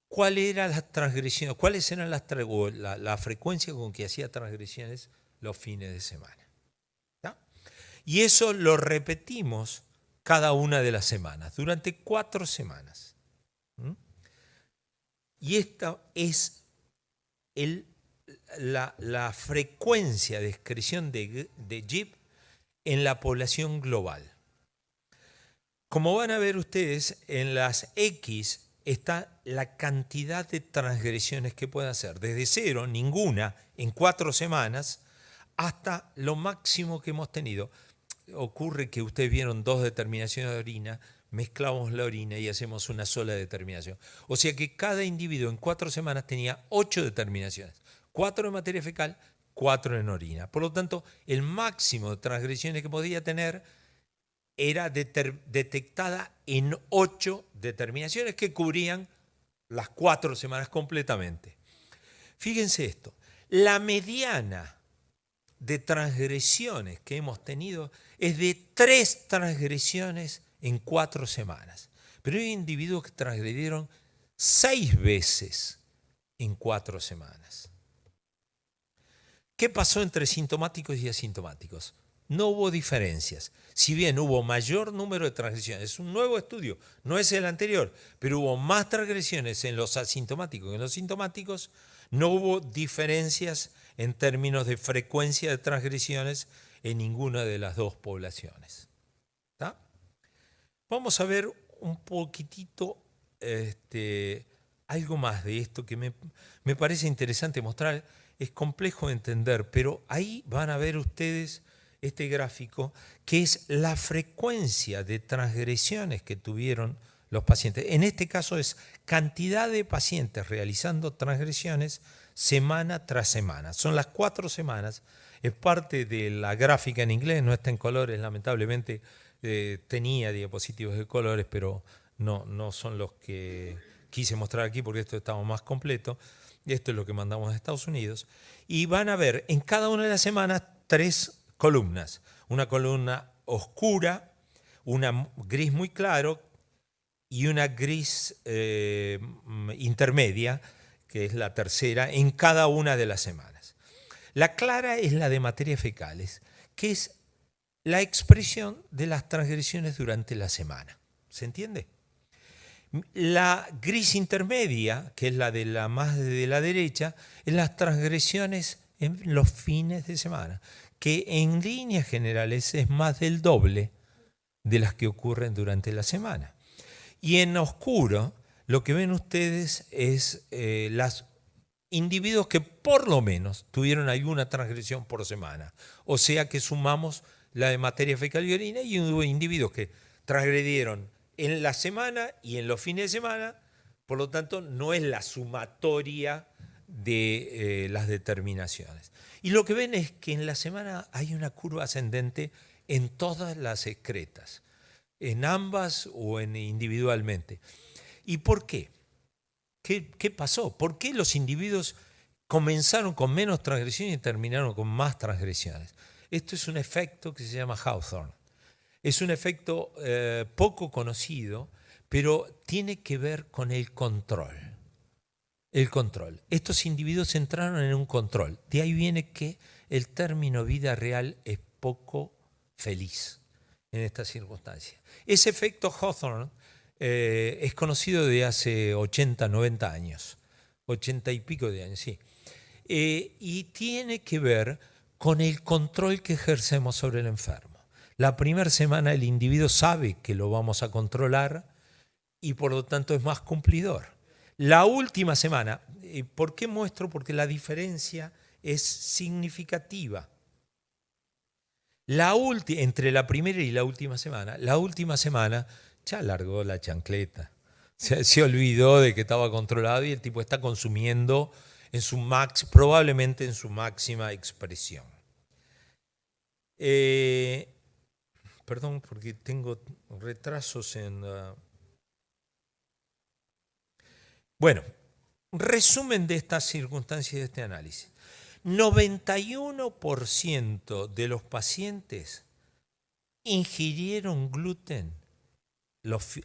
cuáles eran las transgresiones, cuáles eran la frecuencia con que hacía transgresiones los fines de semana. ¿Tá? Y eso lo repetimos cada una de las semanas, durante 4 semanas. ¿Mm? Y esta es la frecuencia de excreción de GIP en la población global. Como van a ver ustedes, en las X está la cantidad de transgresiones que puede hacer, desde 0, ninguna, en 4 semanas, hasta lo máximo que hemos tenido. Ocurre que ustedes vieron 2 determinaciones de orina, mezclamos la orina y hacemos una sola determinación. O sea que cada individuo en 4 semanas tenía 8 determinaciones. 4 en materia fecal, 4 en orina. Por lo tanto, el máximo de transgresiones que podía tener era detectada en 8 determinaciones que cubrían las 4 semanas completamente. Fíjense esto, la mediana de transgresiones que hemos tenido es de 3 transgresiones en 4 semanas. Pero hay individuos que transgredieron 6 veces en 4 semanas. ¿Qué pasó entre sintomáticos y asintomáticos? No hubo diferencias. Si bien hubo mayor número de transgresiones, es un nuevo estudio, no es el anterior, pero hubo más transgresiones en los asintomáticos que en los sintomáticos, no hubo diferencias en términos de frecuencia de transgresiones en ninguna de las 2 poblaciones. ¿Tá? Vamos a ver un poquitito algo más de esto que me parece interesante mostrar. Es complejo de entender, pero ahí van a ver ustedes este gráfico, que es la frecuencia de transgresiones que tuvieron los pacientes. En este caso es cantidad de pacientes realizando transgresiones semana tras semana. Son las 4 semanas, es parte de la gráfica en inglés, no está en colores, lamentablemente tenía diapositivos de colores, pero no son los que quise mostrar aquí porque esto estaba más completo. Esto es lo que mandamos a Estados Unidos. Y van a ver en cada una de las semanas 3 columnas. Una columna oscura, una gris muy claro y una gris intermedia, que es la tercera, en cada una de las semanas. La clara es la de materias fecales, que es la expresión de las transgresiones durante la semana. ¿Se entiende? La gris intermedia, que es la de la más de la derecha, es las transgresiones en los fines de semana, que en líneas generales es más del doble de las que ocurren durante la semana. Y en oscuro, lo que ven ustedes es los individuos que por lo menos tuvieron alguna transgresión por semana. O sea que sumamos la de materia fecal y orina y hubo individuos que transgredieron en la semana y en los fines de semana, por lo tanto no es la sumatoria de las determinaciones. Y lo que ven es que en la semana hay una curva ascendente en todas las excretas, en ambas o individualmente. ¿Y por qué? ¿Qué pasó? ¿Por qué los individuos comenzaron con menos transgresiones y terminaron con más transgresiones? Esto es un efecto que se llama Hawthorne. Es un efecto poco conocido, pero tiene que ver con el control. El control. Estos individuos entraron en un control. De ahí viene que el término vida real es poco feliz en estas circunstancias. Ese efecto Hawthorne es conocido de hace 80, 90 años. 80 y pico de años, sí. Y tiene que ver con el control que ejercemos sobre el enfermo. La primera semana el individuo sabe que lo vamos a controlar y por lo tanto es más cumplidor. La última semana, ¿por qué muestro? Porque la diferencia es significativa. Entre la primera y la última semana ya largó la chancleta. Se olvidó de que estaba controlado y el tipo está consumiendo probablemente en su máxima expresión. Perdón, porque tengo retrasos en... Bueno, resumen de estas circunstancias de este análisis. 91% de los pacientes ingirieron gluten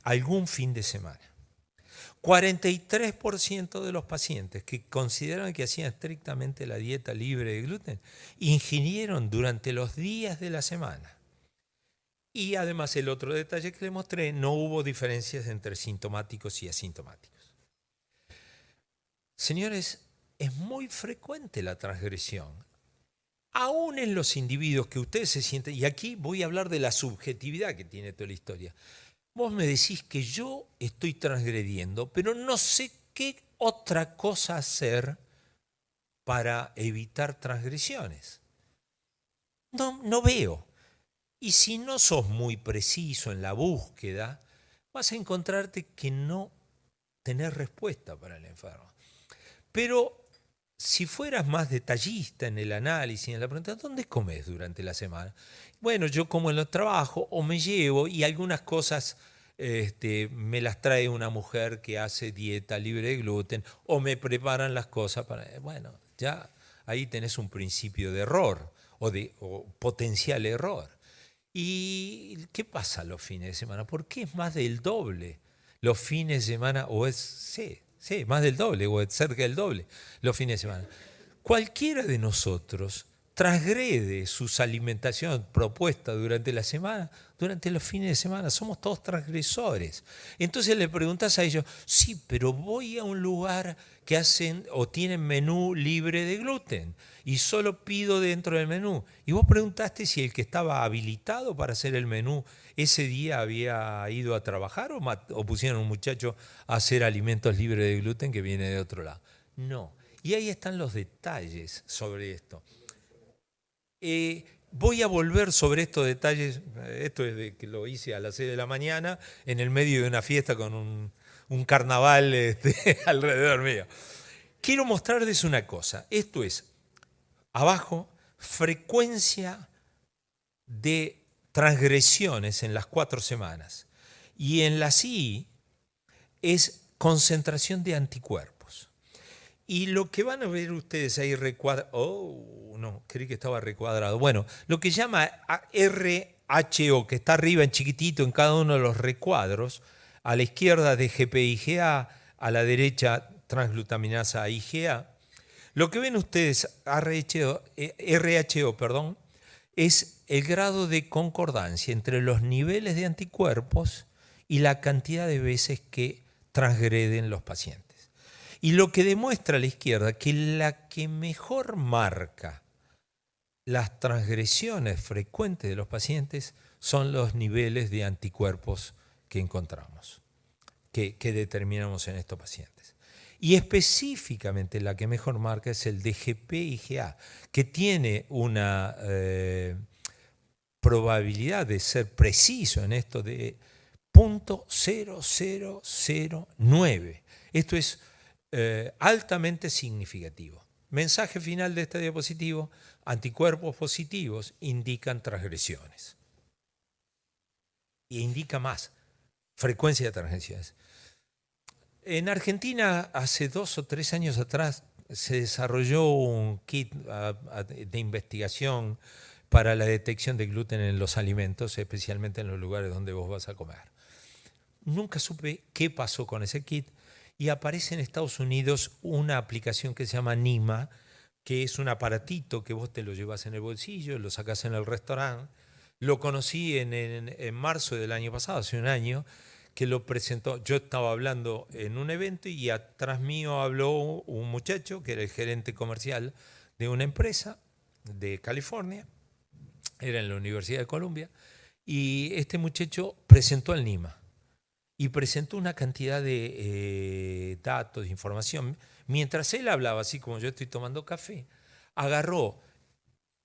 algún fin de semana. 43% de los pacientes que consideran que hacían estrictamente la dieta libre de gluten ingirieron durante los días de la semana. Y además el otro detalle que le mostré, no hubo diferencias entre sintomáticos y asintomáticos. Señores, es muy frecuente la transgresión. Aún en los individuos que ustedes se sienten, y aquí voy a hablar de la subjetividad que tiene toda la historia. Vos me decís que yo estoy transgrediendo, pero no sé qué otra cosa hacer para evitar transgresiones. No veo. Y si no sos muy preciso en la búsqueda, vas a encontrarte que no tenés respuesta para el enfermo. Pero si fueras más detallista en el análisis, en la pregunta, ¿dónde comes durante la semana? Bueno, yo como en el trabajo o me llevo y algunas cosas me las trae una mujer que hace dieta libre de gluten o me preparan las cosas para... Bueno, ya ahí tenés un principio de error o potencial error. ¿Y qué pasa los fines de semana? ¿Por qué es más del doble los fines de semana? O es, sí, más del doble o es cerca del doble los fines de semana. Cualquiera de nosotros transgrede sus alimentaciones propuestas durante la semana, durante los fines de semana. Somos todos transgresores. Entonces le preguntas a ellos, sí, pero voy a un lugar que hacen o tienen menú libre de gluten y solo pido dentro del menú. Y vos preguntaste si el que estaba habilitado para hacer el menú ese día había ido a trabajar o pusieron a un muchacho a hacer alimentos libres de gluten que viene de otro lado. No. Y ahí están los detalles sobre esto. Voy a volver sobre estos detalles. Esto es de que lo hice a las 6 de la mañana en el medio de una fiesta con un carnaval alrededor mío. Quiero mostrarles una cosa. Esto es, abajo, frecuencia de transgresiones en las 4 semanas. Y en la I es concentración de anticuerpos. Y lo que van a ver ustedes ahí recuadrado, no, creí que estaba recuadrado. Bueno, lo que llama RHO, que está arriba en chiquitito en cada uno de los recuadros, a la izquierda de GPIGA, a la derecha transglutaminasa IgA. Lo que ven ustedes, RHO, es el grado de concordancia entre los niveles de anticuerpos y la cantidad de veces que transgreden los pacientes. Y lo que demuestra a la izquierda que la que mejor marca las transgresiones frecuentes de los pacientes son los niveles de anticuerpos que encontramos, que determinamos en estos pacientes. Y específicamente la que mejor marca es el de GP-IgA, que tiene una probabilidad de ser preciso en esto de 0.0009. Esto es altamente significativo. Mensaje final de este diapositivo: anticuerpos positivos indican transgresiones. Y indica más, frecuencia de transgresiones. En Argentina, hace 2 o 3 años atrás, se desarrolló un kit de investigación para la detección de gluten en los alimentos, especialmente en los lugares donde vos vas a comer. Nunca supe qué pasó con ese kit y aparece en Estados Unidos una aplicación que se llama Nima, que es un aparatito que vos te lo llevas en el bolsillo, lo sacás en el restaurante. Lo conocí en marzo del año pasado, hace un año, que lo presentó. Yo estaba hablando en un evento y atrás mío habló un muchacho que era el gerente comercial de una empresa de California, era en la Universidad de Columbia, y este muchacho presentó el NIMA y presentó una cantidad de datos, de información. Mientras él hablaba, así como yo estoy tomando café, agarró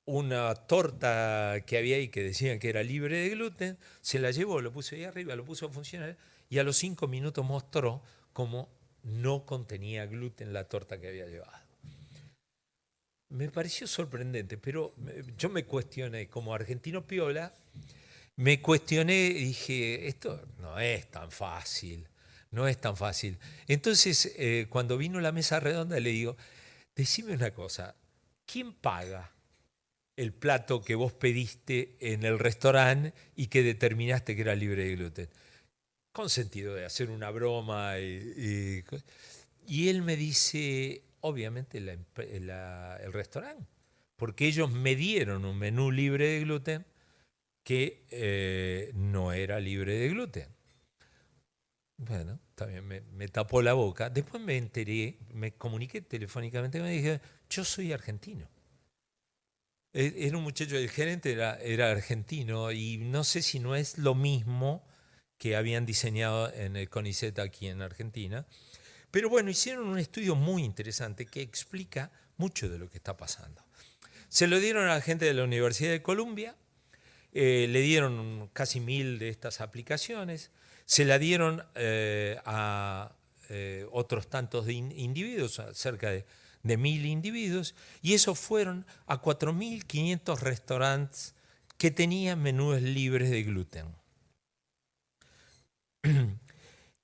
una torta que había ahí que decían que era libre de gluten, se la llevó, lo puso ahí arriba, lo puso a funcionar y a los 5 minutos mostró cómo no contenía gluten la torta que había llevado. Me pareció sorprendente, pero yo me cuestioné, como argentino piola, me cuestioné y dije, esto no es tan fácil, no es tan fácil. Entonces, cuando vino la mesa redonda, le digo, decime una cosa, ¿quién paga el plato que vos pediste en el restaurante y que determinaste que era libre de gluten? Con sentido de hacer una broma. Y él me dice, obviamente el restaurante, porque ellos me dieron un menú libre de gluten que no era libre de gluten. Bueno, también me tapó la boca. Después me enteré, me comuniqué telefónicamente y me dije, yo soy argentino. Era un muchacho, el gerente era argentino y no sé si no es lo mismo que habían diseñado en el CONICET aquí en Argentina. Pero bueno, hicieron un estudio muy interesante que explica mucho de lo que está pasando. Se lo dieron a la gente de la Universidad de Columbia, le dieron casi 1000 de estas aplicaciones, se la dieron a otros tantos de individuos, a cerca de 1000 individuos, y esos fueron a 4500 restaurantes que tenían menús libres de gluten.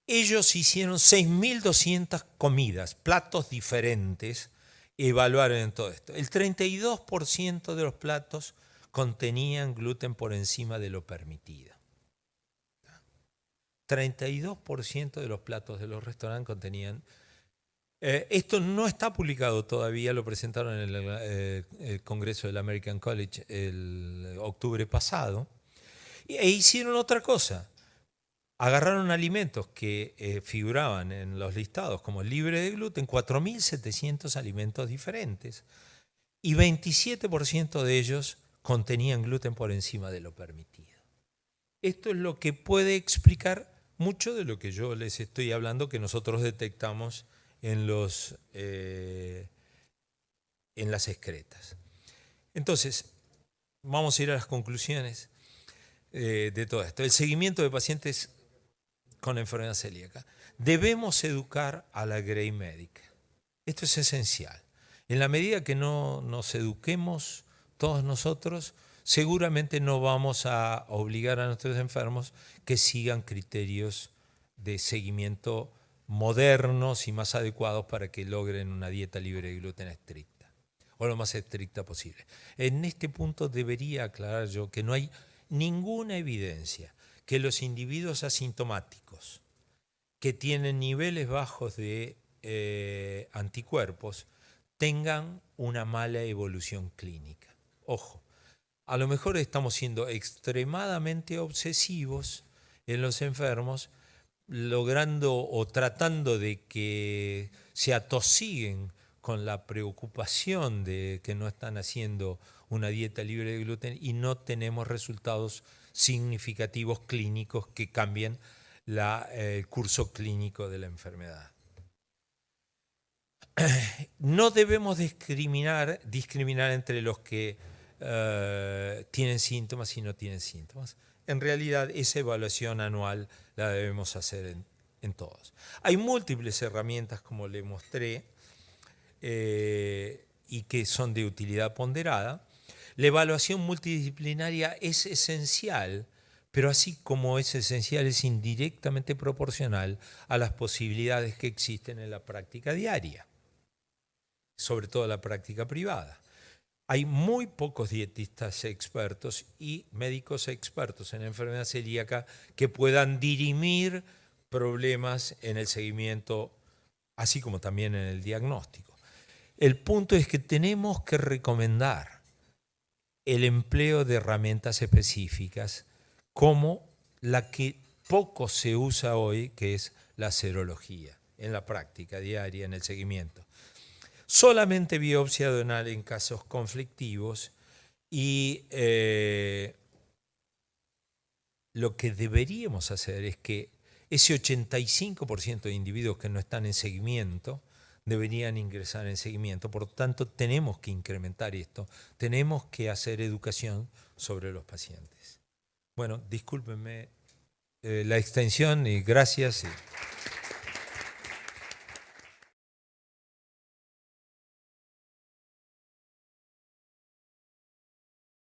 Ellos hicieron 6200 comidas, platos diferentes, evaluaron en todo esto. El 32% de los platos contenían gluten por encima de lo permitido. 32% de los platos de los restaurantes contenían. Esto no está publicado todavía, lo presentaron en el Congreso del American College el octubre pasado. E hicieron otra cosa. Agarraron alimentos que figuraban en los listados como libre de gluten, 4.700 alimentos diferentes, y 27% de ellos contenían gluten por encima de lo permitido. Esto es lo que puede explicar mucho de lo que yo les estoy hablando, que nosotros detectamos en las excretas. Entonces, vamos a ir a las conclusiones de todo esto. El seguimiento de pacientes con enfermedad celíaca. Debemos educar a la grey médica. Esto es esencial. En la medida que no nos eduquemos todos nosotros, seguramente no vamos a obligar a nuestros enfermos que sigan criterios de seguimiento modernos y más adecuados para que logren una dieta libre de gluten estricta, o lo más estricta posible. En este punto debería aclarar yo que no hay ninguna evidencia que los individuos asintomáticos que tienen niveles bajos de anticuerpos tengan una mala evolución clínica. Ojo, a lo mejor estamos siendo extremadamente obsesivos en los enfermos, logrando o tratando de que se atosiguen con la preocupación de que no están haciendo una dieta libre de gluten y no tenemos resultados significativos clínicos que cambien el curso clínico de la enfermedad. No debemos discriminar entre los que tienen síntomas y no tienen síntomas. En realidad, esa evaluación anual la debemos hacer en todos. Hay múltiples herramientas, como le mostré, y que son de utilidad ponderada. La evaluación multidisciplinaria es esencial, pero así como es esencial, es indirectamente proporcional a las posibilidades que existen en la práctica diaria, sobre todo la práctica privada. Hay muy pocos dietistas expertos y médicos expertos en enfermedad celíaca que puedan dirimir problemas en el seguimiento, así como también en el diagnóstico. El punto es que tenemos que recomendar el empleo de herramientas específicas como la que poco se usa hoy, que es la serología, en la práctica diaria, en el seguimiento. Solamente biopsia adrenal en casos conflictivos y lo que deberíamos hacer es que ese 85% de individuos que no están en seguimiento deberían ingresar en seguimiento. Por lo tanto, tenemos que incrementar esto. Tenemos que hacer educación sobre los pacientes. Bueno, discúlpenme la extensión y gracias.